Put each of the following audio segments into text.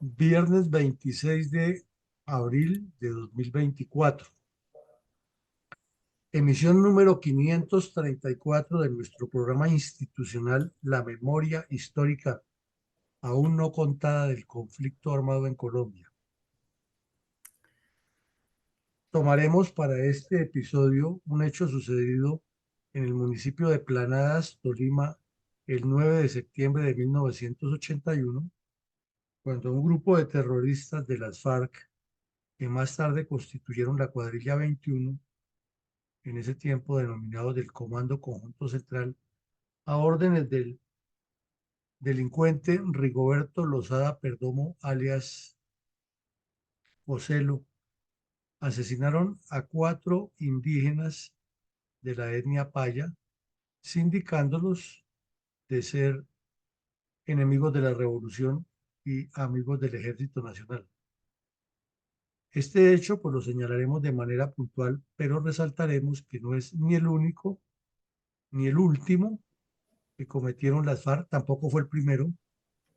Viernes 26 de abril de 2024. Emisión número 534 de nuestro programa institucional La Memoria Histórica aún no contada del conflicto armado en Colombia. Tomaremos para este episodio un hecho sucedido en el municipio de Planadas, Tolima, el 9 de septiembre de 1981, cuando un grupo de terroristas de las FARC, que más tarde constituyeron la Cuadrilla 21, en ese tiempo denominados del Comando Conjunto Central, a órdenes del delincuente Rigoberto Lozada Perdomo, alias Ocelo, asesinaron a 4 indígenas de la etnia Paya, sindicándolos de ser enemigos de la revolución y amigos del Ejército Nacional. Este hecho pues lo señalaremos de manera puntual, pero resaltaremos que no es ni el único ni el último que cometieron las FARC, tampoco fue el primero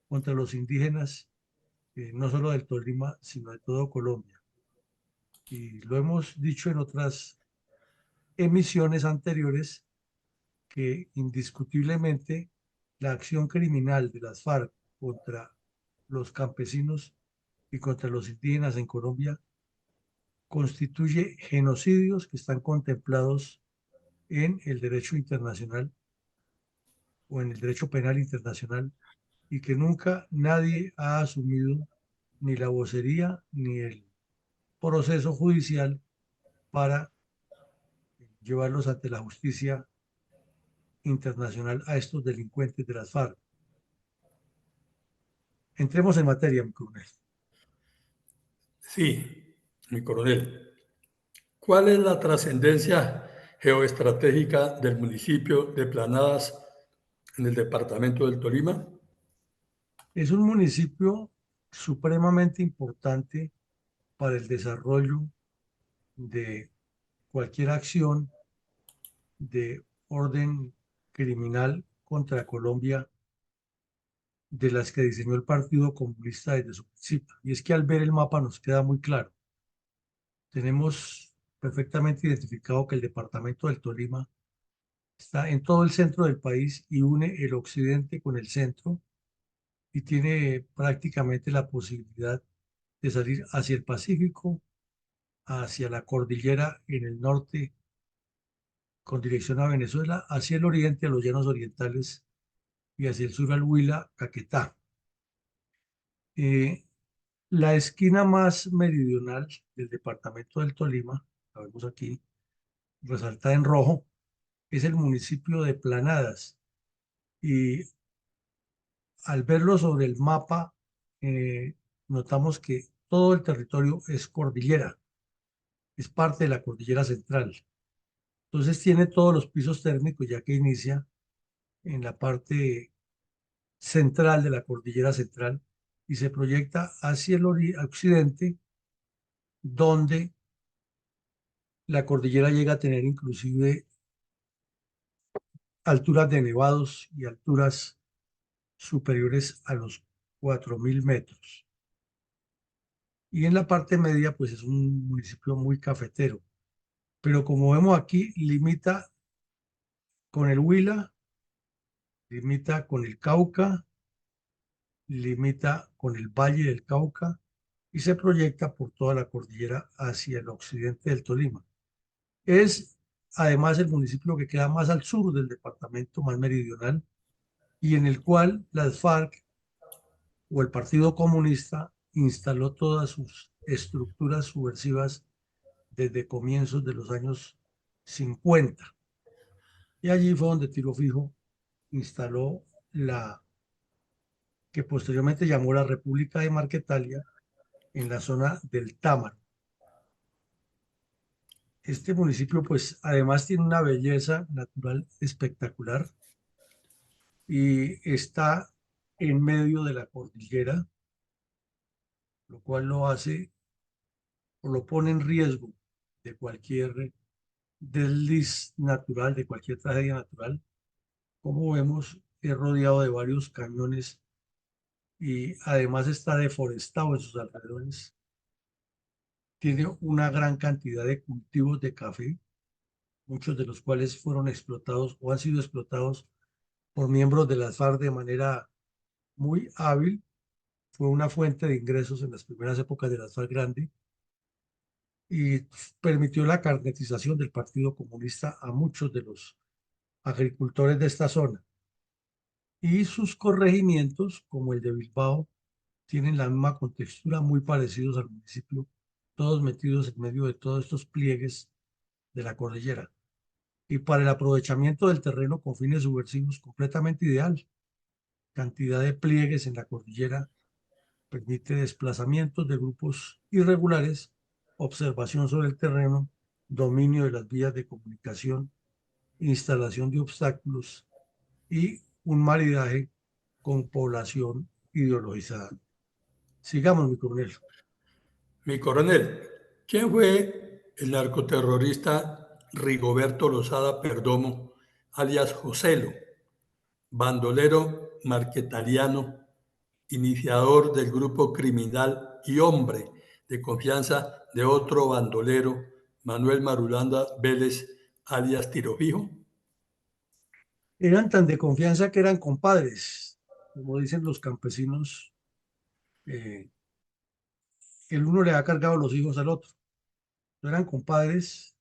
contra los indígenas, no solo del Tolima, sino de todo Colombia. Y lo hemos dicho en otras emisiones anteriores, que indiscutiblemente la acción criminal de las FARC contra los campesinos y contra los indígenas en Colombia constituye genocidios que están contemplados en el derecho internacional o en el derecho penal internacional, y que nunca nadie ha asumido ni la vocería ni el proceso judicial para llevarlos ante la justicia internacional a estos delincuentes de las FARC. Entremos en materia, mi coronel. Sí, mi coronel. ¿Cuál es la trascendencia geoestratégica del municipio de Planadas en el departamento del Tolima? Es un municipio supremamente importante para el desarrollo de cualquier acción de orden criminal contra Colombia de las que diseñó el Partido Comunista desde su principio. Y es que al ver el mapa nos queda muy claro. Tenemos perfectamente identificado que el departamento del Tolima está en todo el centro del país y une el occidente con el centro, y tiene prácticamente la posibilidad de salir hacia el Pacífico, hacia la cordillera en el norte con dirección a Venezuela, hacia el oriente a los llanos orientales y hacia el sur al Huila, Caquetá. Eh, la esquina más meridional del departamento del Tolima, la vemos aquí, resaltada en rojo, es el municipio de Planadas. Y al verlo sobre el mapa, eh, notamos que todo el territorio es cordillera, es parte de la cordillera central. Entonces tiene todos los pisos térmicos, ya que inicia en la parte central de la cordillera central y se proyecta hacia el occidente, donde la cordillera llega a tener inclusive alturas de nevados y alturas superiores a los 4.000 metros. Y en la parte media, pues es un municipio muy cafetero, pero como vemos aquí, limita con el Huila, limita con el Cauca, limita con el Valle del Cauca y se proyecta por toda la cordillera hacia el occidente del Tolima. Es además el municipio que queda más al sur del departamento, más meridional, y en el cual las FARC o el Partido Comunista instaló todas sus estructuras subversivas desde comienzos de los años 50. Y allí fue donde Tiro Fijo instaló la que posteriormente llamó la República de Marquetalia, en la zona del Támaro. Este municipio, pues, además tiene una belleza natural espectacular y está en medio de la cordillera, lo cual lo hace o lo pone en riesgo de cualquier desliz natural, de cualquier tragedia natural. Como vemos, es rodeado de varios cañones y además está deforestado en sus alrededores. Tiene una gran cantidad de cultivos de café, muchos de los cuales fueron explotados o han sido explotados por miembros de las FARC de manera muy hábil. Fue una fuente de ingresos en las primeras épocas de las FARC grande y permitió la carnetización del Partido Comunista a muchos de los agricultores de esta zona. Y sus corregimientos, como el de Bilbao, tienen la misma contextura, muy parecidos al municipio, todos metidos en medio de todos estos pliegues de la cordillera. Y para el aprovechamiento del terreno con fines subversivos, completamente ideal. Cantidad de pliegues en la cordillera permite desplazamientos de grupos irregulares, observación sobre el terreno, dominio de las vías de comunicación, instalación de obstáculos y un maridaje con población ideologizada. Sigamos, mi coronel. Mi coronel, ¿quién fue el narcoterrorista Rigoberto Lozada Perdomo, alias Joselo, bandolero marquetariano, iniciador del grupo criminal y hombre de confianza de otro bandolero, Manuel Marulanda Vélez, alias Tirofijo? Eran tan de confianza que eran compadres, como dicen los campesinos, eh, el uno le ha cargado los hijos al otro. Eran compadres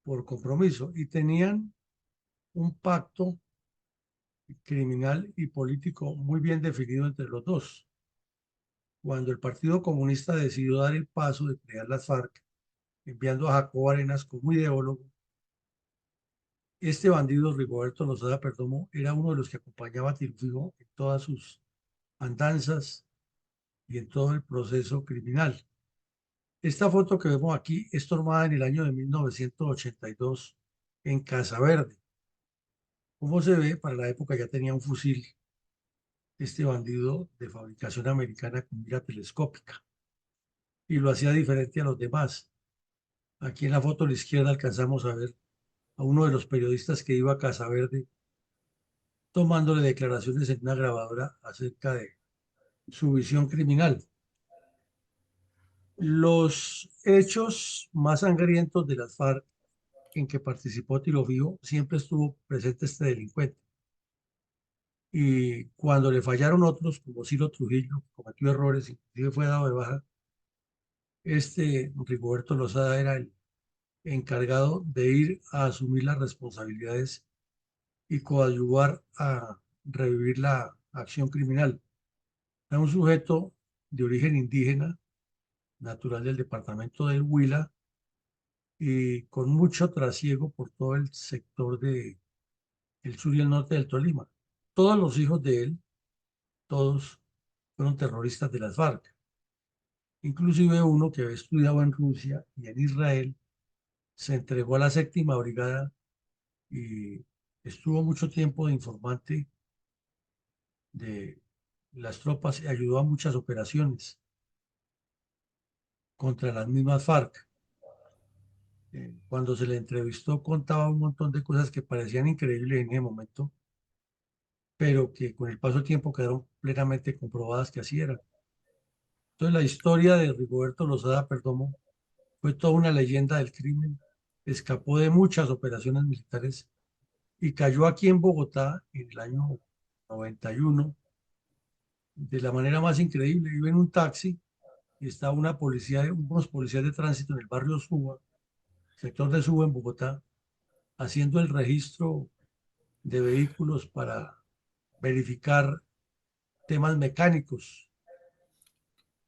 por compromiso y tenían un pacto criminal y político muy bien definido entre los dos. Cuando el Partido Comunista decidió dar el paso de crear las FARC, enviando a Jacobo Arenas como ideólogo, este bandido Rigoberto Lozada Perdomo era uno de los que acompañaba a Tirfijo en todas sus andanzas y en todo el proceso criminal. Esta foto que vemos aquí es tomada en el año de 1982 en Casa Verde. Como se ve, para la época ya tenía un fusil este bandido de fabricación americana con mira telescópica y lo hacía diferente a los demás. Aquí en la foto a la izquierda alcanzamos a ver a uno de los periodistas que iba a Casa Verde tomándole declaraciones en una grabadora acerca de su visión criminal. Los hechos más sangrientos de las FARC en que participó Tilo Fijo siempre estuvo presente este delincuente. Y cuando le fallaron otros, como Ciro Trujillo, que cometió errores, inclusive fue dado de baja, este Rigoberto Lozada era el encargado de ir a asumir las responsabilidades y coadyuvar a revivir la acción criminal. Era un sujeto de origen indígena, natural del departamento del Huila y con mucho trasiego por todo el sector de el sur y el norte del Tolima. Todos los hijos de él, todos fueron terroristas de las FARC, inclusive uno que había estudiado en Rusia y en Israel, se entregó a la séptima brigada y estuvo mucho tiempo de informante de las tropas y ayudó a muchas operaciones contra las mismas FARC. Cuando se le entrevistó contaba un montón de cosas que parecían increíbles en ese momento, pero que con el paso del tiempo quedaron plenamente comprobadas que así era. Entonces la historia de Rigoberto Lozada Perdomo fue toda una leyenda del crimen, escapó de muchas operaciones militares y cayó aquí en Bogotá en el año 91 de la manera más increíble. Iba en un taxi y estaba una policía, unos policías de tránsito en el barrio Suba, sector de Suba en Bogotá, haciendo el registro de vehículos para verificar temas mecánicos.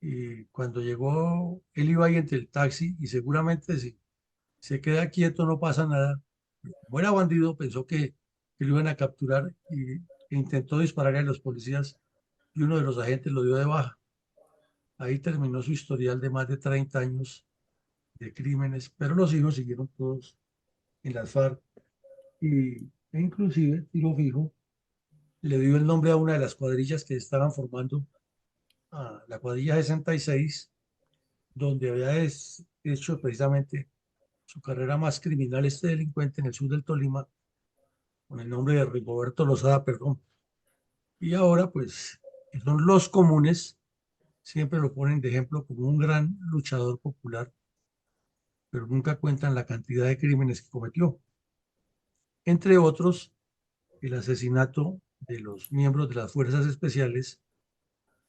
Y cuando llegó, él iba ahí entre el taxi y seguramente si se queda quieto no pasa nada. Como era bandido, pensó que lo iban a capturar e intentó dispararle a los policías y uno de los agentes lo dio de baja. Ahí terminó su historial de más de 30 años de crímenes, pero los hijos siguieron todos en las FARC e inclusive Tiro Fijo le dio el nombre a una de las cuadrillas que estaban formando, a la cuadrilla 66, donde había hecho precisamente su carrera más criminal este delincuente en el sur del Tolima, con el nombre de Rigoberto Lozada Perrón. Y ahora, pues, que son los comunes, siempre lo ponen de ejemplo como un gran luchador popular, pero nunca cuentan la cantidad de crímenes que cometió. Entre otros, el asesinato de los miembros de las fuerzas especiales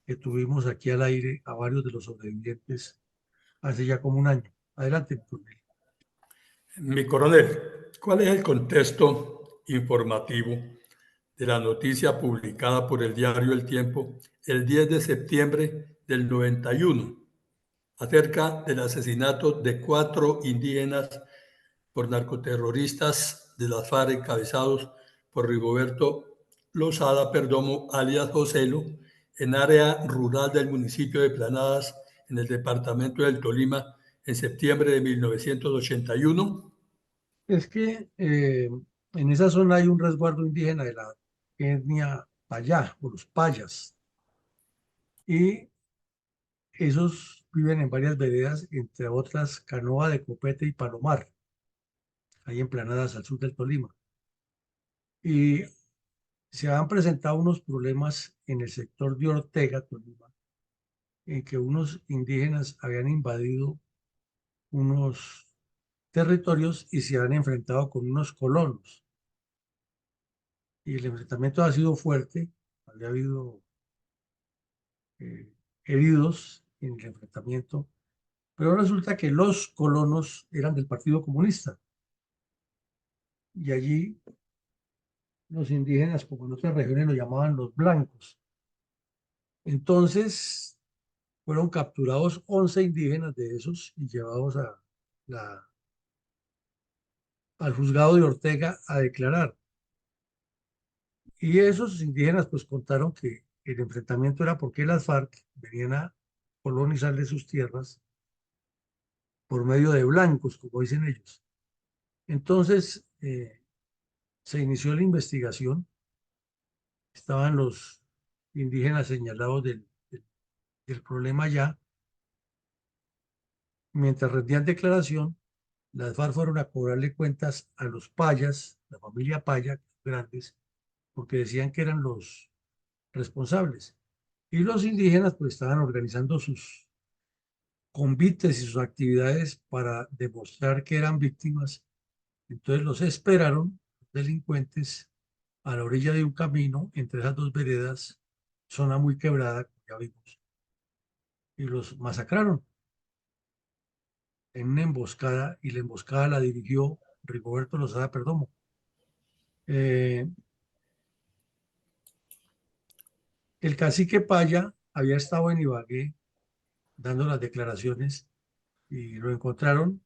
que tuvimos aquí al aire a varios de los sobrevivientes hace ya como un año. Adelante, coronel. Mi coronel, ¿cuál es el contexto informativo de la noticia publicada por el diario El Tiempo el 10 de septiembre del 91 acerca del asesinato de 4 indígenas por narcoterroristas de las FARC encabezados por Rigoberto Lozada Perdomo, alias Joselo, en área rural del municipio de Planadas, en el departamento del Tolima, en septiembre de 1981? Es que en esa zona hay un resguardo indígena de la etnia Payá o los Payas, y esos viven en varias veredas, entre otras Canoa de Copete y Palomar, ahí en Planadas al sur del Tolima. Y se han presentado unos problemas en el sector de Ortega, Tolima, en que unos indígenas habían invadido unos territorios y se han enfrentado con unos colonos. Y el enfrentamiento ha sido fuerte, había habido eh, heridos en el enfrentamiento, pero resulta que los colonos eran del Partido Comunista y allí los indígenas, como en otras regiones, lo llamaban los blancos. Entonces fueron capturados 11 indígenas de esos y llevados la, al juzgado de Ortega a declarar. Y esos indígenas pues contaron que el enfrentamiento era porque las FARC venían a colonizarle sus tierras por medio de blancos, como dicen ellos. Entonces se inició la investigación, estaban los indígenas señalados del problema ya, mientras rendían declaración, las FARC fueron a cobrarle cuentas a los payas, la familia Paya, grandes, porque decían que eran los responsables. Y los indígenas pues estaban organizando sus convites y sus actividades para demostrar que eran víctimas. Entonces los esperaron, los delincuentes, a la orilla de un camino entre esas dos veredas, zona muy quebrada, como ya vimos, y los masacraron en una emboscada, y la emboscada la dirigió Rigoberto Lozada Perdomo. Eh, el cacique Paya había estado en Ibagué dando las declaraciones y lo encontraron,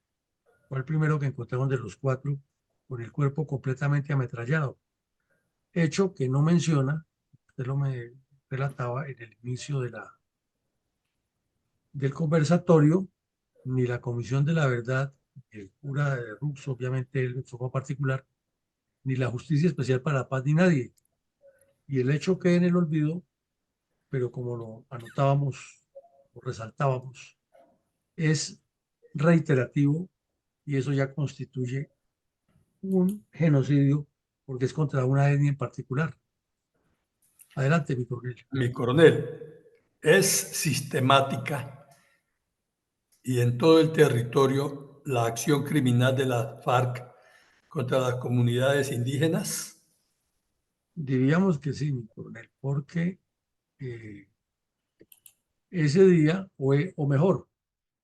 fue el primero que encontraron de los 4, con el cuerpo completamente ametrallado, hecho que no menciona, usted lo me relataba en el inicio del conversatorio, ni la Comisión de la Verdad, el cura de Rux, obviamente él en forma particular, ni la Justicia Especial para la Paz, ni nadie. Y el hecho queda en el olvido, pero como lo anotábamos, lo resaltábamos, es reiterativo y eso ya constituye un genocidio porque es contra una etnia en particular. Adelante, mi coronel. Mi coronel, es sistemática y en todo el territorio la acción criminal de la FARC contra las comunidades indígenas. Diríamos que sí, mi coronel, porque eh, ese día, o mejor,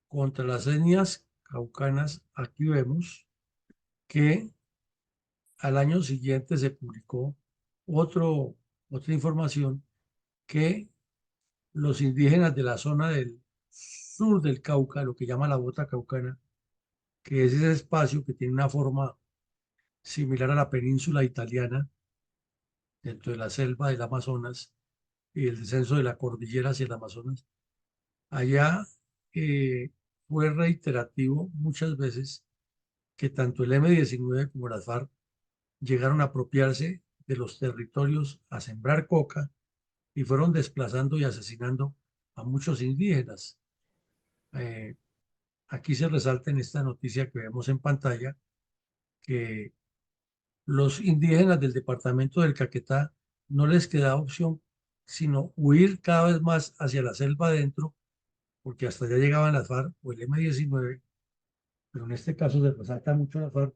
contra las etnias caucanas, aquí vemos que al año siguiente se publicó otra información que los indígenas de la zona del sur del Cauca, lo que llama la bota caucana, que es ese espacio que tiene una forma similar a la península italiana, dentro de la selva del Amazonas y el descenso de la cordillera hacia el Amazonas, allá fue reiterativo muchas veces que tanto el M-19 como las FARC llegaron a apropiarse de los territorios, a sembrar coca y fueron desplazando y asesinando a muchos indígenas. Eh, Aquí se resalta en esta noticia que vemos en pantalla que los indígenas del departamento del Caquetá no les quedaba opción sino huir cada vez más hacia la selva adentro, porque hasta allá llegaban las FARC o el M-19, pero en este caso se resalta mucho la FARC,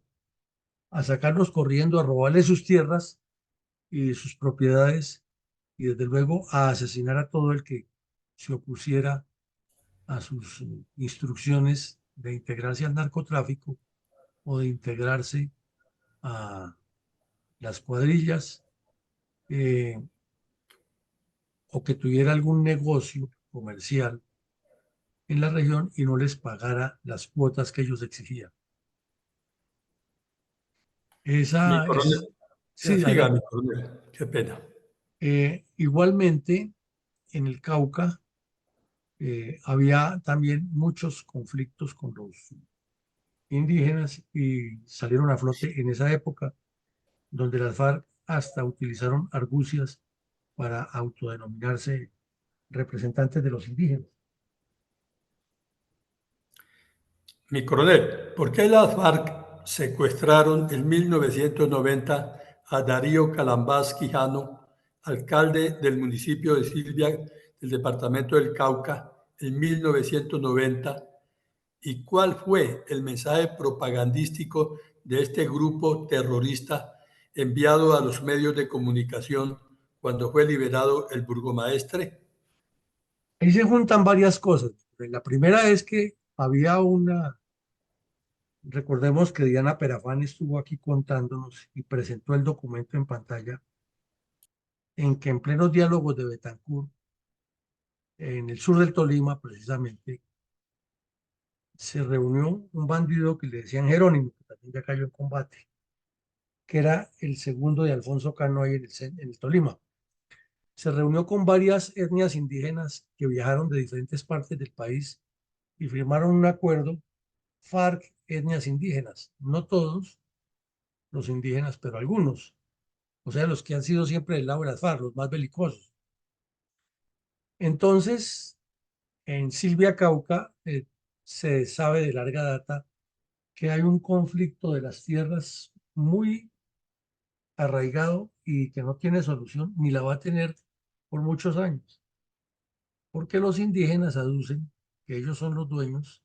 a sacarlos corriendo, a robarles sus tierras y sus propiedades, y desde luego a asesinar a todo el que se opusiera a sus instrucciones de integrarse al narcotráfico o de integrarse a las cuadrillas, eh, o que tuviera algún negocio comercial en la región y no les pagara las cuotas que ellos exigían. Mi Esa coronel, es, sí, siga, mi adelante. coronel, qué pena. Igualmente, en el Cauca había también muchos conflictos con los indígenas y salieron a flote en esa época, donde las FARC hasta utilizaron argucias para autodenominarse representantes de los indígenas. Mi coronel, ¿por qué las FARC secuestraron en 1990 a Darío Calambás Quijano, alcalde del municipio de Silvia, del departamento del Cauca, en 1990? ¿Y cuál fue el mensaje propagandístico de este grupo terrorista enviado a los medios de comunicación cuando fue liberado el burgomaestre? Ahí se juntan varias cosas. La primera es que había una, recordemos que Diana Perafán estuvo aquí contándonos y presentó el documento en pantalla en que en plenos diálogos de Betancur, en el sur del Tolima precisamente, se reunió un bandido que le decían Jerónimo, que también ya cayó en combate, que era el segundo de Alfonso Cano ahí en el Tolima. Se reunió con varias etnias indígenas que viajaron de diferentes partes del país y firmaron un acuerdo, FARC, etnias indígenas, no todos los indígenas, pero algunos, o sea, los que han sido siempre del lado de las FARC, los más belicosos. Entonces, en Silvia Cauca se sabe de larga data que hay un conflicto de las tierras muy arraigado y que no tiene solución ni la va a tener por muchos años, porque los indígenas aducen que ellos son los dueños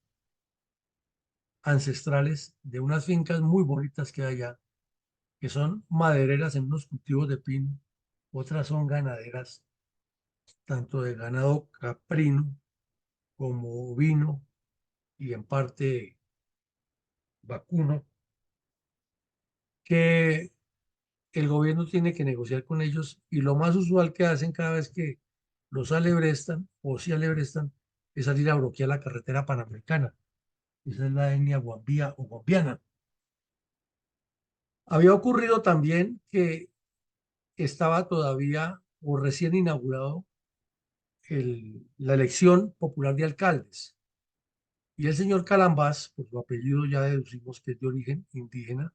ancestrales de unas fincas muy bonitas que hay allá, que son madereras en unos cultivos de pino, otras son ganaderas, tanto de ganado caprino como ovino y en parte vacuno, que el gobierno tiene que negociar con ellos y lo más usual que hacen cada vez que los alebrestan o si alebrestan es salir a bloquear la carretera panamericana. Esa es la etnia guambía o guambiana. Había ocurrido también que estaba todavía o recién inaugurado la elección popular de alcaldes. Y el señor Calambás, por su apellido ya deducimos que es de origen indígena,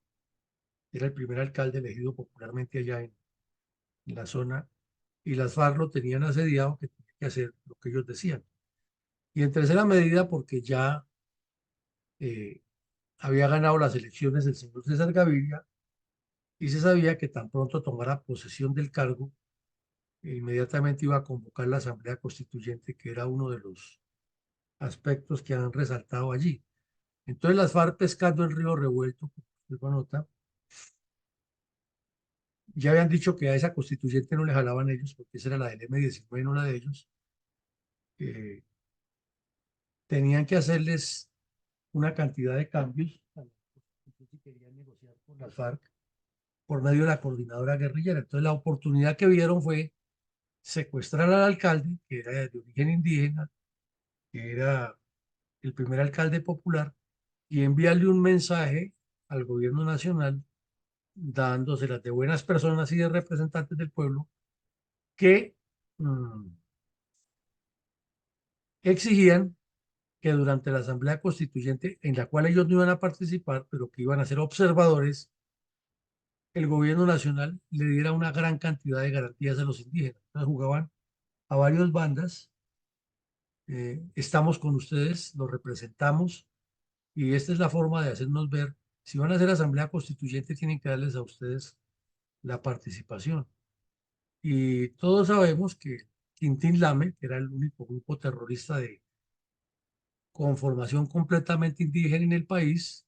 era el primer alcalde elegido popularmente allá en la zona, y las FARC lo tenían asediado, que tenía que hacer lo que ellos decían. Y en tercera medida, porque ya eh, había ganado las elecciones el señor César Gaviria, y se sabía que tan pronto tomara posesión del cargo, inmediatamente iba a convocar la Asamblea Constituyente, que era uno de los aspectos que han resaltado allí. Entonces las FARC pescando el río revuelto, como usted lo nota, ya habían dicho que a esa constituyente no le jalaban ellos, porque esa era la del M-19, no la de ellos. Eh, Tenían que hacerles una cantidad de cambios si querían negociar con las FARC por medio de la coordinadora guerrillera. Entonces la oportunidad que vieron fue secuestrar al alcalde, que era de origen indígena, que era el primer alcalde popular, y enviarle un mensaje al gobierno nacional dándoselas de buenas personas y de representantes del pueblo que exigían que durante la Asamblea Constituyente, en la cual ellos no iban a participar, pero que iban a ser observadores, el gobierno nacional le diera una gran cantidad de garantías a los indígenas. Entonces jugaban a varias bandas, estamos con ustedes, los representamos, y esta es la forma de hacernos ver. Si van a hacer Asamblea Constituyente, tienen que darles a ustedes la participación. Y todos sabemos que Quintín Lame, que era el único grupo terrorista de conformación completamente indígena en el país,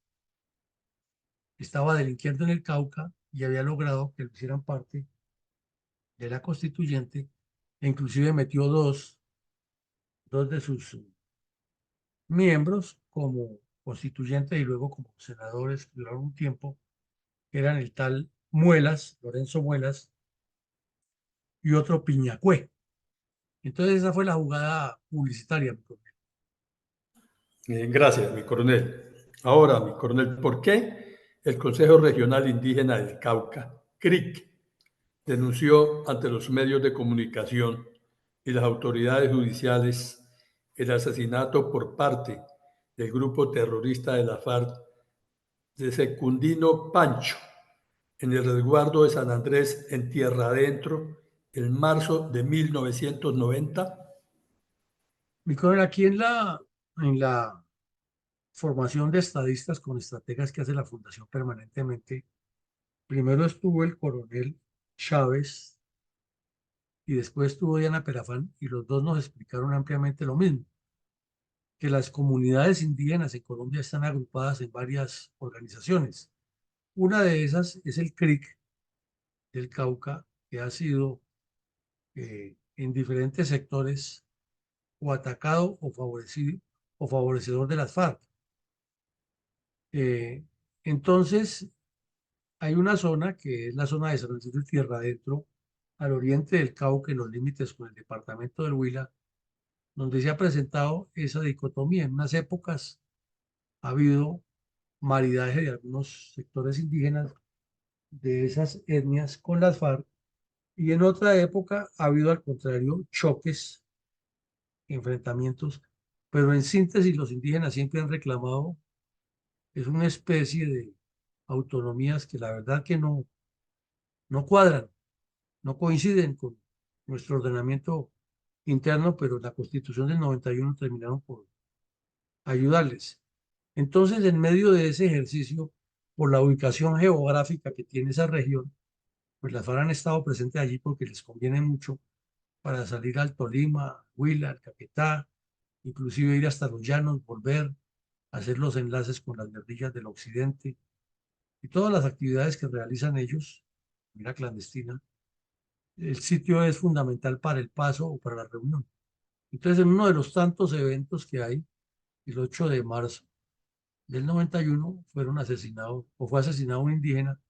estaba delinquiendo en el Cauca y había logrado que lo hicieran parte de la constituyente e inclusive metió dos de sus miembros como constituyentes y luego como senadores que duraron un tiempo, que eran el tal Muelas, Lorenzo Muelas, y otro Piñacue. Entonces esa fue la jugada publicitaria. Gracias, mi coronel. Ahora, mi coronel, ¿por qué el Consejo Regional Indígena del Cauca, CRIC, denunció ante los medios de comunicación y las autoridades judiciales el asesinato por parte del grupo terrorista de la FARC de Secundino Pancho en el resguardo de San Andrés en Tierra Adentro en marzo de 1990? Mi coronel, aquí en la formación de estadistas con estrategas que hace la Fundación permanentemente, primero estuvo el coronel Chávez y después estuvo Diana Perafán y los dos nos explicaron ampliamente lo mismo, que las comunidades indígenas en Colombia están agrupadas en varias organizaciones. Una de esas es el CRIC del Cauca, que ha sido en diferentes sectores o atacado o favorecido o favorecedor de las FARC. Eh, entonces, hay una zona que es la zona de San Francisco de Tierra Adentro, al oriente del Cauca, en los límites con el departamento del Huila, donde se ha presentado esa dicotomía. En unas épocas ha habido maridaje de algunos sectores indígenas de esas etnias con las FARC y en otra época ha habido al contrario choques, enfrentamientos, pero en síntesis los indígenas siempre han reclamado es una especie de autonomías que la verdad que no cuadran, no coinciden con nuestro ordenamiento interno, pero la Constitución del 91 terminaron por ayudarles. Entonces, en medio de ese ejercicio, por la ubicación geográfica que tiene esa región, pues las FARC han estado presentes allí porque les conviene mucho para salir al Tolima, Huila, al Caquetá, inclusive ir hasta los llanos, volver, hacer los enlaces con las guerrillas del occidente y todas las actividades que realizan ellos, mira clandestina. El sitio es fundamental para el paso o para la reunión. Entonces, en uno de los tantos eventos que hay, el 8 de marzo del 91, fueron asesinados o fue asesinado un indígena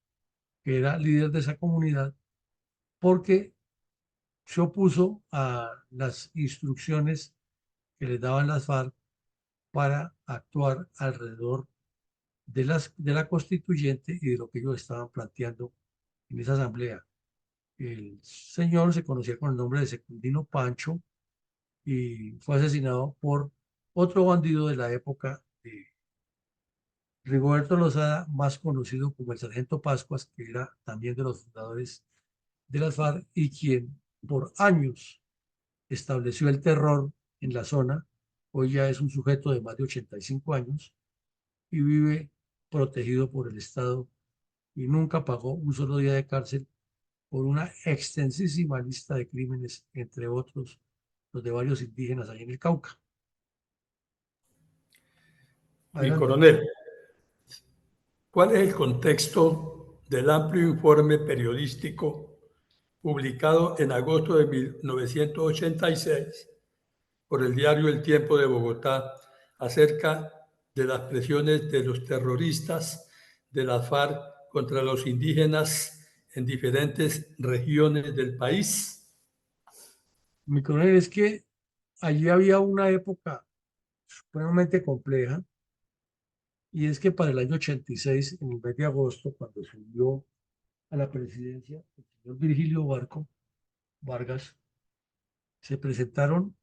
que era líder de esa comunidad porque se opuso a las instrucciones que les daban las FARC para actuar alrededor de la constituyente y de lo que ellos estaban planteando en esa asamblea. El señor se conocía con el nombre de Secundino Pancho y fue asesinado por otro bandido de la época de Rigoberto Lozada, más conocido como el Sargento Pascuas, que era también de los fundadores de las FARC y quien por años estableció el terror en la zona. Hoy ya es un sujeto de más de 85 años y vive protegido por el Estado y nunca pagó un solo día de cárcel por una extensísima lista de crímenes, entre otros los de varios indígenas allí en el Cauca. Mi Adelante. coronel, ¿cuál es el contexto del amplio informe periodístico publicado en agosto de 1986 por el diario El Tiempo de Bogotá acerca de las presiones de los terroristas de la FARC contra los indígenas en diferentes regiones del país? Mi coronel, es que allí había una época supremamente compleja y es que para el año 86, en el mes de agosto, cuando subió a la presidencia el señor Virgilio Vargas, se presentaron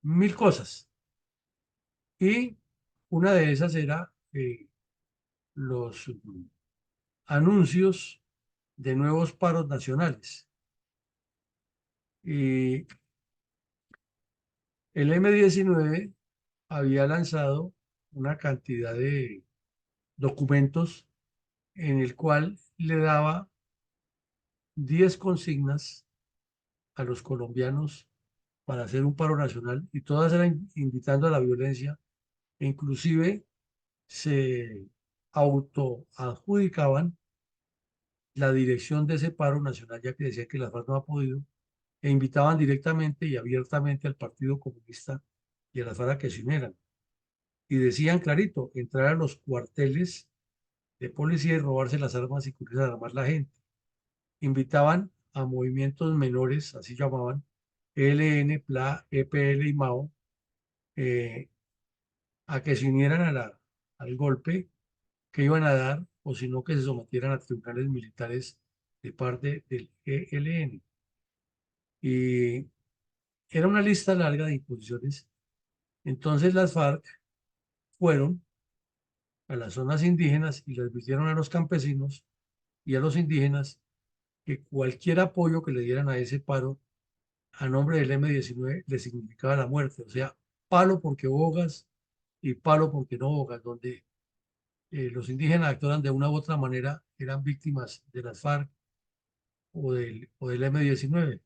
mil cosas y una de esas era los anuncios de nuevos paros nacionales. Y el M-19 había lanzado una cantidad de documentos en el cual le daba 10 consignas a los colombianos para hacer un paro nacional y todas eran invitando a la violencia e inclusive se autoadjudicaban la dirección de ese paro nacional, ya que decía que la FARC no ha podido, e invitaban directamente y abiertamente al Partido Comunista y a la FARC a que se unieran. Y decían clarito, entrar a los cuarteles de policía y robarse las armas y con a armar la gente. Invitaban a movimientos menores, así llamaban, ELN, PLA, EPL y MAO, eh, a que se unieran al golpe que iban a dar, o si no, que se sometieran a tribunales militares de parte del ELN. Y era una lista larga de imposiciones. Entonces las FARC fueron a las zonas indígenas y les advirtieron a los campesinos y a los indígenas que cualquier apoyo que le dieran a ese paro a nombre del M-19 le significaba la muerte. O sea, palo porque bogas y palo porque no bogas, donde los indígenas actuaran de una u otra manera, eran víctimas de las FARC o del M-19.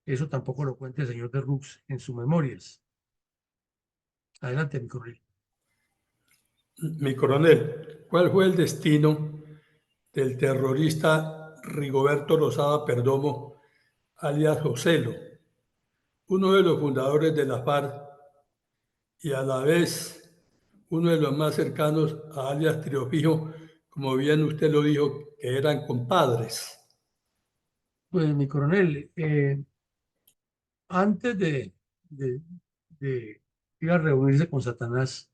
Eso tampoco lo cuenta el señor de Rux en sus memorias. Adelante, mi coronel. Mi coronel, ¿cuál fue el destino del terrorista Rigoberto Lozada Perdomo, alias Joselo, uno de los fundadores de la FARC y a la vez uno de los más cercanos a alias Triofijo, como bien usted lo dijo, que eran compadres? Pues, mi coronel, antes de, de ir a reunirse con Satanás,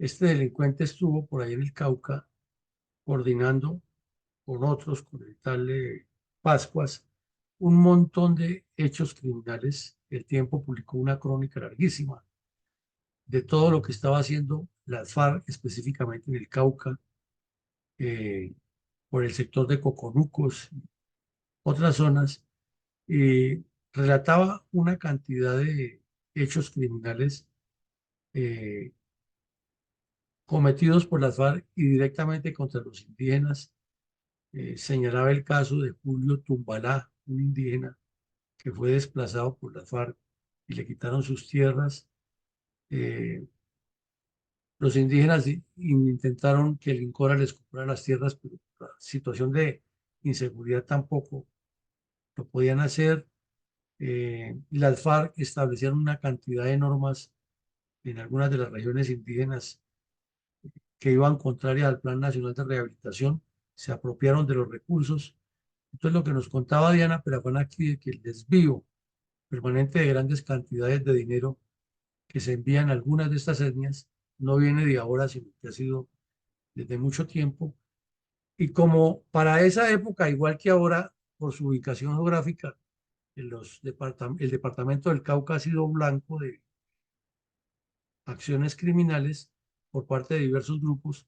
este delincuente estuvo por ahí en el Cauca coordinando con otros, con el tal Pascuas, un montón de hechos criminales. El Tiempo publicó una crónica larguísima de todo lo que estaba haciendo las FARC, específicamente en el Cauca, eh, por el sector de Coconucos, otras zonas, y relataba una cantidad de hechos criminales eh, cometidos por las FARC y directamente contra los indígenas. Señalaba el caso de Julio Tumbalá, un indígena que fue desplazado por las FARC y le quitaron sus tierras. Eh, los indígenas intentaron que el INCORA les comprara las tierras, pero la situación de inseguridad tampoco lo podían hacer. Las FARC establecieron una cantidad de normas en algunas de las regiones indígenas que iban contrarias al Plan Nacional de Rehabilitación, se apropiaron de los recursos. Entonces, lo que nos contaba Diana Perafán aquí, de que el desvío permanente de grandes cantidades de dinero que se envían a algunas de estas etnias no viene de ahora, sino que ha sido desde mucho tiempo. Y como para esa época, igual que ahora, por su ubicación geográfica, el departamento del Cauca ha sido blanco de acciones criminales por parte de diversos grupos.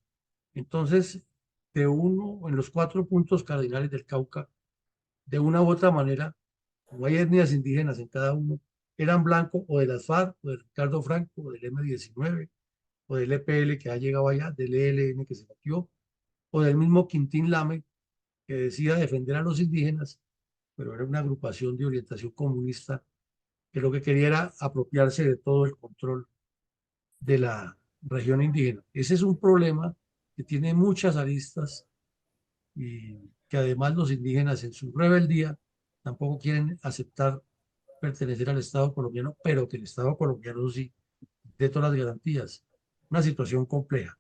Entonces, en los 4 puntos cardinales del Cauca, de una u otra manera, como hay etnias indígenas en cada uno, eran blancos o de las FARC, o de Ricardo Franco, o del M-19, o del EPL que ha llegado allá, del ELN que se metió, o del mismo Quintín Lame, que decía defender a los indígenas, pero era una agrupación de orientación comunista que lo que quería era apropiarse de todo el control de la región indígena. Ese es un problema que tiene muchas aristas y que además los indígenas en su rebeldía tampoco quieren aceptar pertenecer al Estado colombiano, pero que el Estado colombiano sí dé todas las garantías. Una situación compleja.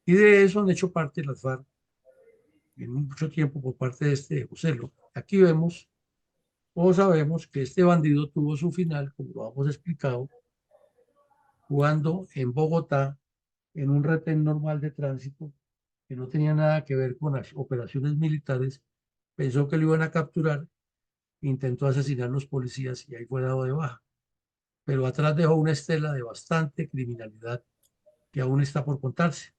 Y de eso han hecho parte las FARC en mucho tiempo por parte de este Joselo. Aquí vemos o sabemos que este bandido tuvo su final, como lo hemos explicado, jugando en Bogotá en un retén normal de tránsito que no tenía nada que ver con las operaciones militares, pensó que lo iban a capturar, intentó asesinar a los policías y ahí fue dado de baja. Pero atrás dejó una estela de bastante criminalidad que aún está por contarse.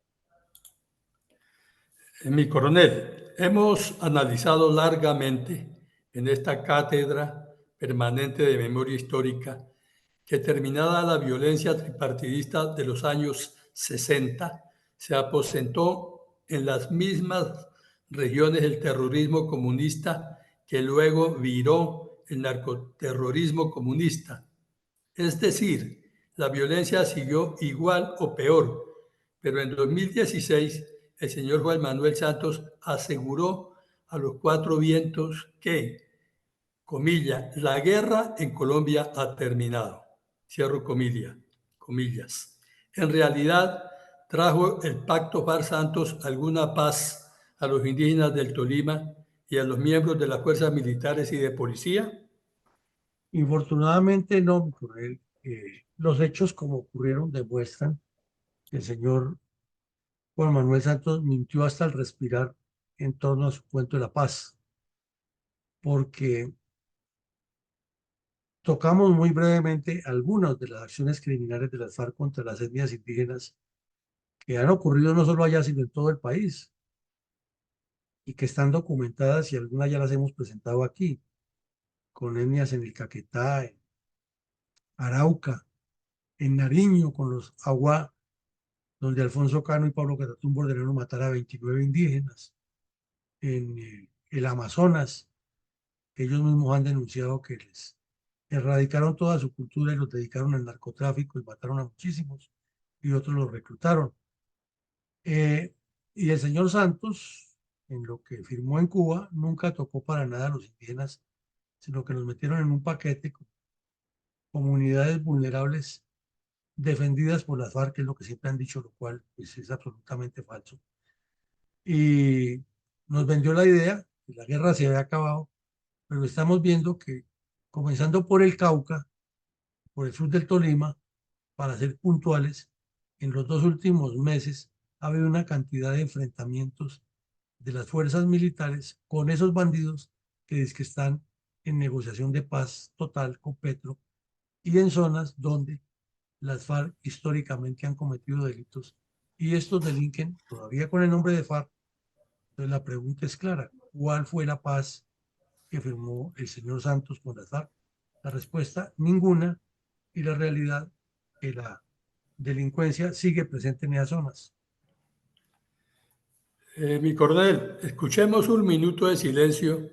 Mi coronel, hemos analizado largamente en esta cátedra permanente de memoria histórica que terminada la violencia tripartidista de los años 60, se aposentó en las mismas regiones el terrorismo comunista que luego viró el narcoterrorismo comunista. Es decir, la violencia siguió igual o peor, pero en 2016 el señor Juan Manuel Santos aseguró a los cuatro vientos que, comilla, la guerra en Colombia ha terminado. Cierro comillas. En realidad, ¿trajo el pacto FARC-Santos alguna paz a los indígenas del Tolima y a los miembros de las fuerzas militares y de policía? Infortunadamente no, mi coronel. Los hechos como ocurrieron demuestran que el señor Juan Manuel Santos mintió hasta el respirar en torno a su cuento de la paz, porque tocamos muy brevemente algunas de las acciones criminales de las FARC contra las etnias indígenas que han ocurrido no solo allá, sino en todo el país y que están documentadas y algunas ya las hemos presentado aquí, con etnias en el Caquetá, en Arauca, en Nariño, con los Aguá, donde Alfonso Cano y Pablo Catatumbo ordenaron matar a 29 indígenas, en el Amazonas, ellos mismos han denunciado que les erradicaron toda su cultura y los dedicaron al narcotráfico y mataron a muchísimos y otros los reclutaron. Y el señor Santos, en lo que firmó en Cuba, nunca tocó para nada a los indígenas, sino que los metieron en un paquete con comunidades vulnerables defendidas por las FARC, que es lo que siempre han dicho, lo cual pues, es absolutamente falso. Y nos vendió la idea que la guerra se había acabado, pero estamos viendo que comenzando por el Cauca, por el sur del Tolima, para ser puntuales, en los 2 últimos meses ha habido una cantidad de enfrentamientos de las fuerzas militares con esos bandidos que dicen que están en negociación de paz total con Petro y en zonas donde las FARC históricamente han cometido delitos y estos delinquen todavía con el nombre de FARC. Entonces la pregunta es clara, ¿cuál fue la paz que firmó el señor Santos con las FARC? La respuesta, ninguna, y la realidad, que la delincuencia sigue presente en esas zonas. Mi coronel, escuchemos un minuto de silencio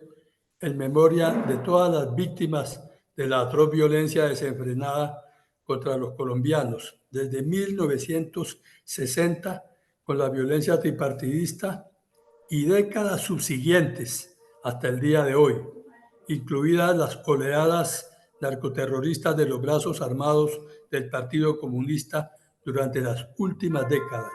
en memoria de todas las víctimas de la atroz violencia desenfrenada contra los colombianos desde 1960 con la violencia tripartidista y décadas subsiguientes hasta el día de hoy, incluidas las oleadas narcoterroristas de los brazos armados del Partido Comunista durante las últimas décadas.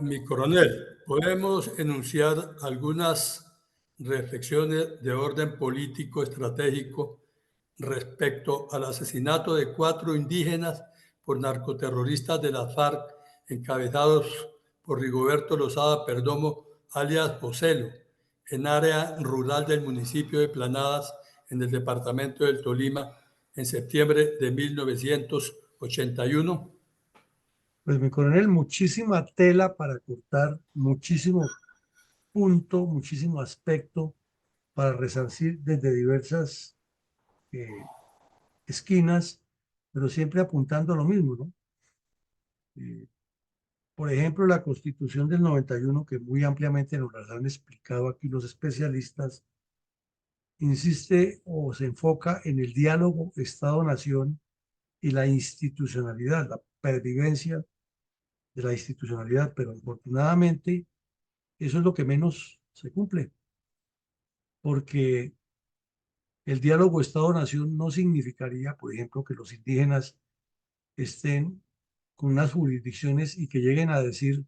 Mi coronel, podemos enunciar algunas reflexiones de orden político estratégico respecto al asesinato de 4 indígenas por narcoterroristas de las FARC encabezados por Rigoberto Lozada Perdomo, alias Ocelo, en área rural del municipio de Planadas, en el departamento del Tolima en septiembre de 1981? Pues mi coronel, muchísima tela para cortar, muchísimo punto, muchísimo aspecto para resarcir desde diversas eh, esquinas, pero siempre apuntando a lo mismo, ¿no? Eh, por ejemplo, la Constitución del 91, que muy ampliamente nos las han explicado aquí los especialistas, insiste o se enfoca en el diálogo Estado-Nación y la institucionalidad, la pervivencia de la institucionalidad, pero afortunadamente eso es lo que menos se cumple, porque el diálogo Estado-Nación no significaría, por ejemplo, que los indígenas estén con unas jurisdicciones y que lleguen a decir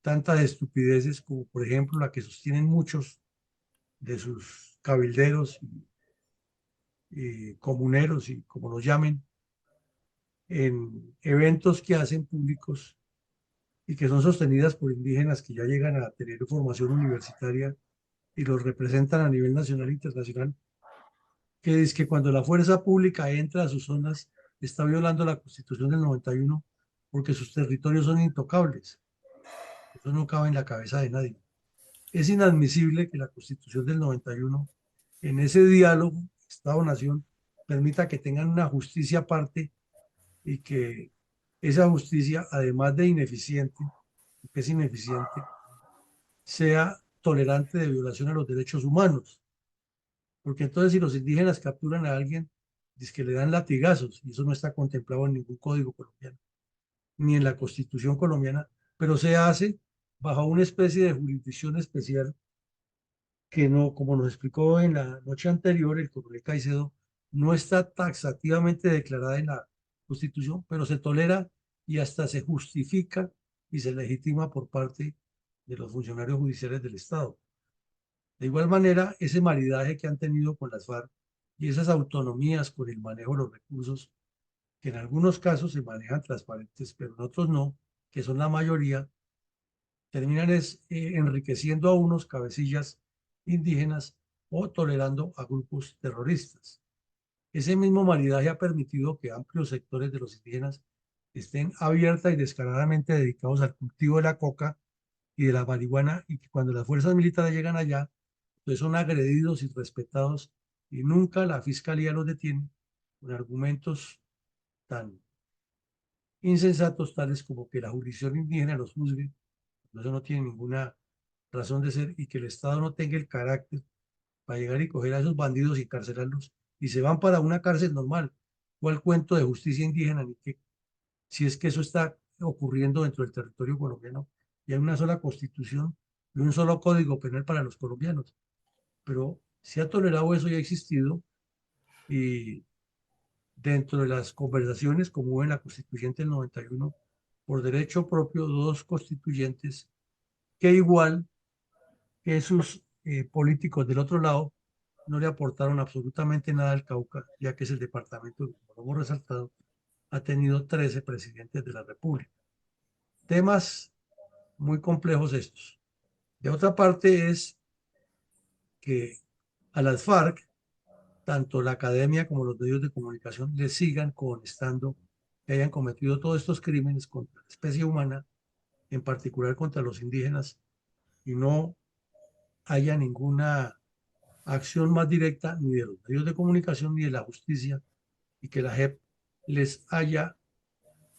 tantas estupideces como, por ejemplo, la que sostienen muchos de sus cabilderos y comuneros y como los llamen, en eventos que hacen públicos y que son sostenidas por indígenas que ya llegan a tener formación universitaria y los representan a nivel nacional e internacional, que es que cuando la fuerza pública entra a sus zonas está violando la Constitución del 91 porque sus territorios son intocables. Eso no cabe en la cabeza de nadie. Es inadmisible que la Constitución del 91, en ese diálogo Estado-Nación, permita que tengan una justicia aparte y que esa justicia, además de ineficiente, que es ineficiente, sea tolerante de violación a los derechos humanos. Porque entonces si los indígenas capturan a alguien, dice que le dan latigazos, y eso no está contemplado en ningún código colombiano, ni en la Constitución colombiana, pero se hace bajo una especie de jurisdicción especial que no, como nos explicó en la noche anterior el coronel Caicedo, no está taxativamente declarada en la Constitución, pero se tolera y hasta se justifica y se legitima por parte de los funcionarios judiciales del Estado. De igual manera, ese maridaje que han tenido con las FARC y esas autonomías con el manejo de los recursos, que en algunos casos se manejan transparentes, pero en otros no, que son la mayoría, terminan enriqueciendo a unos cabecillas indígenas o tolerando a grupos terroristas. Ese mismo maridaje ha permitido que amplios sectores de los indígenas estén abierta y descaradamente dedicados al cultivo de la coca y de la marihuana y que cuando las fuerzas militares llegan allá, pues son agredidos y respetados y nunca la fiscalía los detiene con argumentos tan insensatos tales como que la jurisdicción indígena los juzgue. Eso no tiene ninguna razón de ser y que el Estado no tenga el carácter para llegar y coger a esos bandidos y encarcelarlos y se van para una cárcel normal. ¿Cuál cuento de justicia indígena? Ni qué, si es que eso está ocurriendo dentro del territorio colombiano y hay una sola constitución y un solo código penal para los colombianos. Pero se ha tolerado eso y ha existido y dentro de las conversaciones, como hubo en la constituyente del 91, por derecho propio, dos constituyentes que igual que sus políticos del otro lado no le aportaron absolutamente nada al Cauca, ya que es el departamento, como lo hemos resaltado, ha tenido 13 presidentes de la República. Temas muy complejos estos. De otra parte es que a las FARC, tanto la academia como los medios de comunicación, le sigan constando que hayan cometido todos estos crímenes contra la especie humana, en particular contra los indígenas, y no haya ninguna acción más directa ni de los medios de comunicación ni de la justicia y que la JEP les haya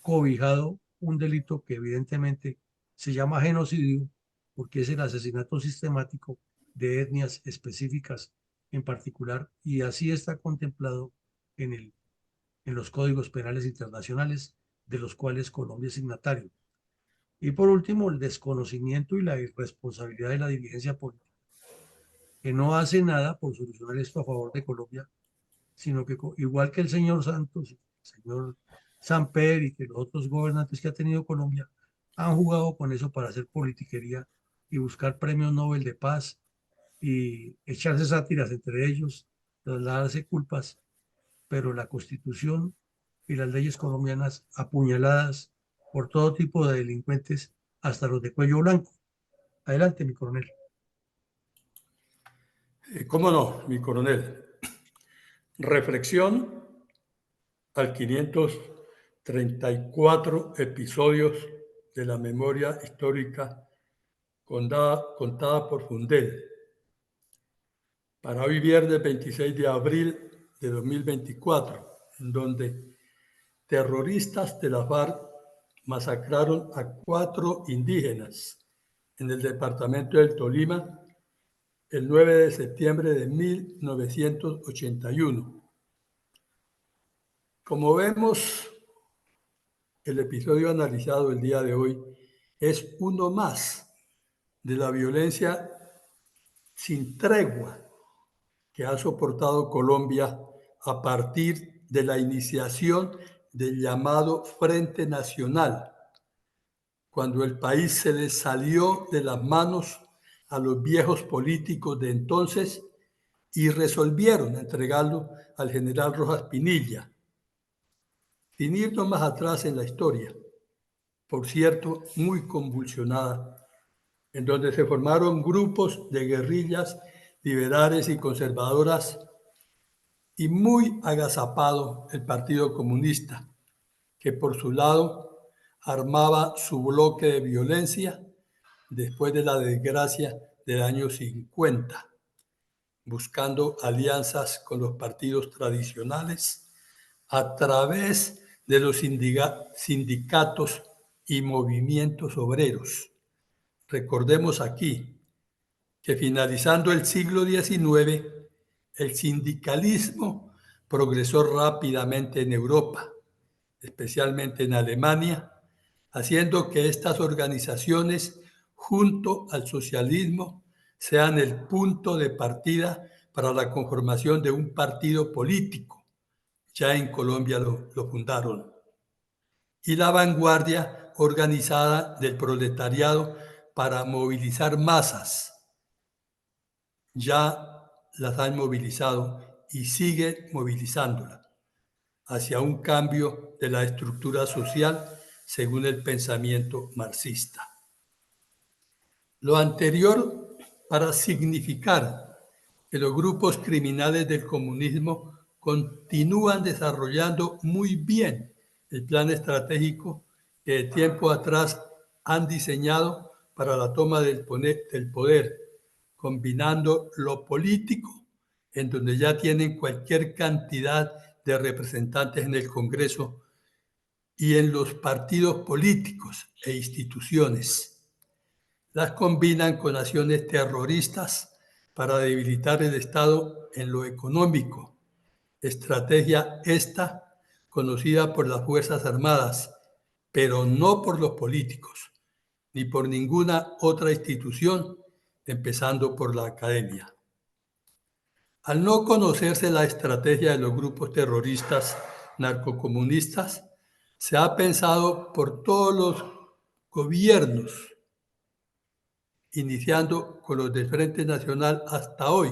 cobijado un delito que evidentemente se llama genocidio porque es el asesinato sistemático de etnias específicas en particular y así está contemplado en los códigos penales internacionales de los cuales Colombia es signatario. Y por último, el desconocimiento y la irresponsabilidad de la dirigencia política, que no hace nada por solucionar esto a favor de Colombia, sino que igual que el señor Santos, el señor Samper y que los otros gobernantes que ha tenido Colombia, han jugado con eso para hacer politiquería y buscar premios Nobel de paz y echarse sátiras entre ellos, trasladarse culpas, pero la Constitución y las leyes colombianas apuñaladas por todo tipo de delincuentes, hasta los de cuello blanco. Adelante, mi coronel. ¿Cómo no, mi coronel? Reflexión al 534 episodios de la memoria histórica contada por Fundel. Para hoy viernes 26 de abril de 2024, en donde terroristas de la FARC masacraron a 4 indígenas en el departamento del Tolima el 9 de septiembre de 1981. Como vemos, el episodio analizado el día de hoy es uno más de la violencia sin tregua que ha soportado Colombia a partir de la iniciación del llamado Frente Nacional, cuando el país se le salió de las manos a los viejos políticos de entonces y resolvieron entregarlo al general Rojas Pinilla, sin irnos más atrás en la historia, por cierto, muy convulsionada, en donde se formaron grupos de guerrillas liberales y conservadoras y muy agazapado el Partido Comunista, que por su lado armaba su bloque de violencia después de la desgracia del año 50, buscando alianzas con los partidos tradicionales a través de los sindicatos y movimientos obreros. Recordemos aquí que finalizando el siglo XIX, el sindicalismo progresó rápidamente en Europa, especialmente en Alemania, haciendo que estas organizaciones, junto al socialismo, sean el punto de partida para la conformación de un partido político. Ya en Colombia lo fundaron. Y la vanguardia organizada del proletariado para movilizar masas. Ya las han movilizado y siguen movilizándolas hacia un cambio de la estructura social según el pensamiento marxista. Lo anterior para significar que los grupos criminales del comunismo continúan desarrollando muy bien el plan estratégico que de tiempo atrás han diseñado para la toma del poder, combinando lo político, en donde ya tienen cualquier cantidad de representantes en el Congreso, y en los partidos políticos e instituciones. Las combinan con acciones terroristas para debilitar el Estado en lo económico, estrategia esta conocida por las Fuerzas Armadas, pero no por los políticos, ni por ninguna otra institución, empezando por la academia. Al no conocerse la estrategia de los grupos terroristas narcocomunistas, se ha pensado por todos los gobiernos, iniciando con los del Frente Nacional hasta hoy,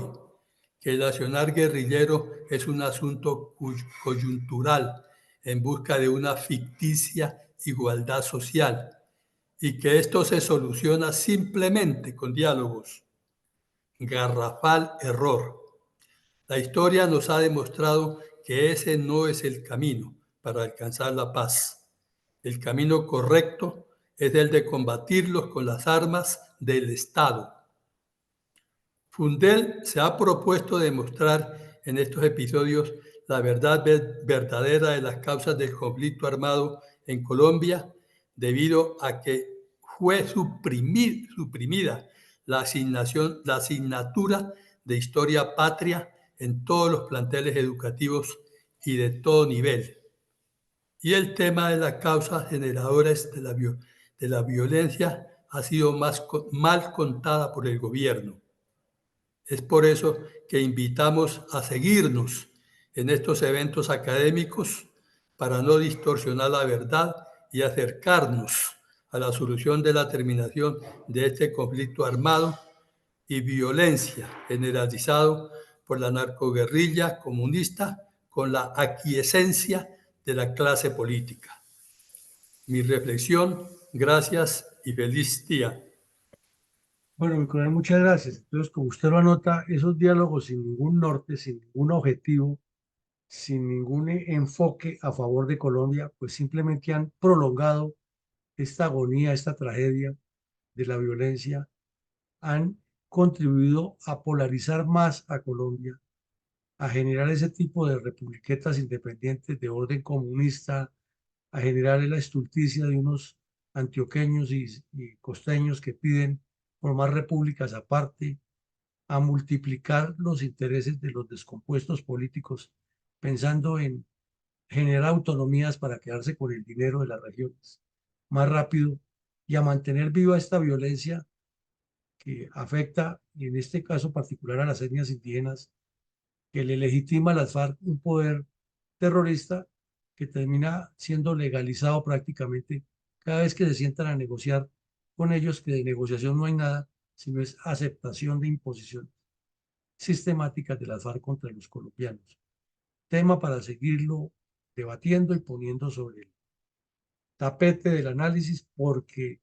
que el accionar guerrillero es un asunto coyuntural en busca de una ficticia igualdad social y que esto se soluciona simplemente con diálogos. Garrafal error. La historia nos ha demostrado que ese no es el camino para alcanzar la paz. El camino correcto es el de combatirlos con las armas del Estado. Fundel se ha propuesto demostrar en estos episodios la verdad verdadera de las causas del conflicto armado en Colombia, debido a que fue suprimida la asignatura de historia patria en todos los planteles educativos y de todo nivel. Y el tema de las causas generadoras de la violencia ha sido mal contada por el gobierno. Es por eso que invitamos a seguirnos en estos eventos académicos para no distorsionar la verdad y acercarnos a la solución de la terminación de este conflicto armado y violencia generalizado por la narcoguerrilla comunista con la aquiescencia de la clase política. Mi reflexión, gracias y feliz día. Bueno, mi coronel, muchas gracias. Entonces, como usted lo anota, esos diálogos sin ningún norte, sin ningún objetivo, sin ningún enfoque a favor de Colombia, pues simplemente han prolongado esta agonía, esta tragedia de la violencia, han contribuido a polarizar más a Colombia, a generar ese tipo de republiquetas independientes de orden comunista, a generar la estulticia de unos antioqueños y costeños que piden formar repúblicas aparte, a multiplicar los intereses de los descompuestos políticos, pensando en generar autonomías para quedarse con el dinero de las regiones más rápido y a mantener viva esta violencia que afecta, en este caso particular, a las etnias indígenas, que le legitima a las FARC un poder terrorista que termina siendo legalizado prácticamente cada vez que se sientan a negociar con ellos, que de negociación no hay nada, sino es aceptación de imposiciones sistemáticas de las FARC contra los colombianos. Tema para seguirlo debatiendo y poniendo sobre el tapete del análisis porque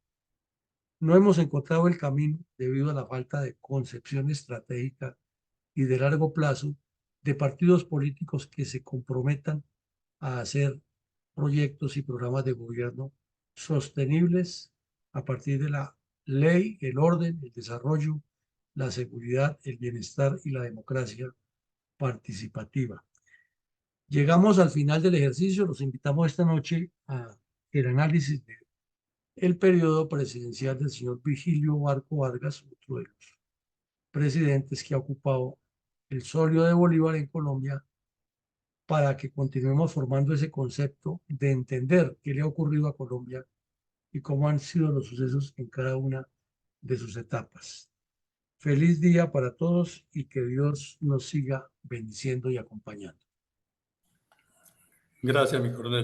no hemos encontrado el camino debido a la falta de concepción estratégica y de largo plazo de partidos políticos que se comprometan a hacer proyectos y programas de gobierno sostenibles a partir de la ley, el orden, el desarrollo, la seguridad, el bienestar y la democracia participativa. Llegamos al final del ejercicio. Los invitamos esta noche a el análisis del periodo presidencial del señor Vigilio Barco Vargas, otro de los presidentes que ha ocupado el solio de Bolívar en Colombia, para que continuemos formando ese concepto de entender qué le ha ocurrido a Colombia y cómo han sido los sucesos en cada una de sus etapas. Feliz día para todos y que Dios nos siga bendiciendo y acompañando. Gracias, mi coronel.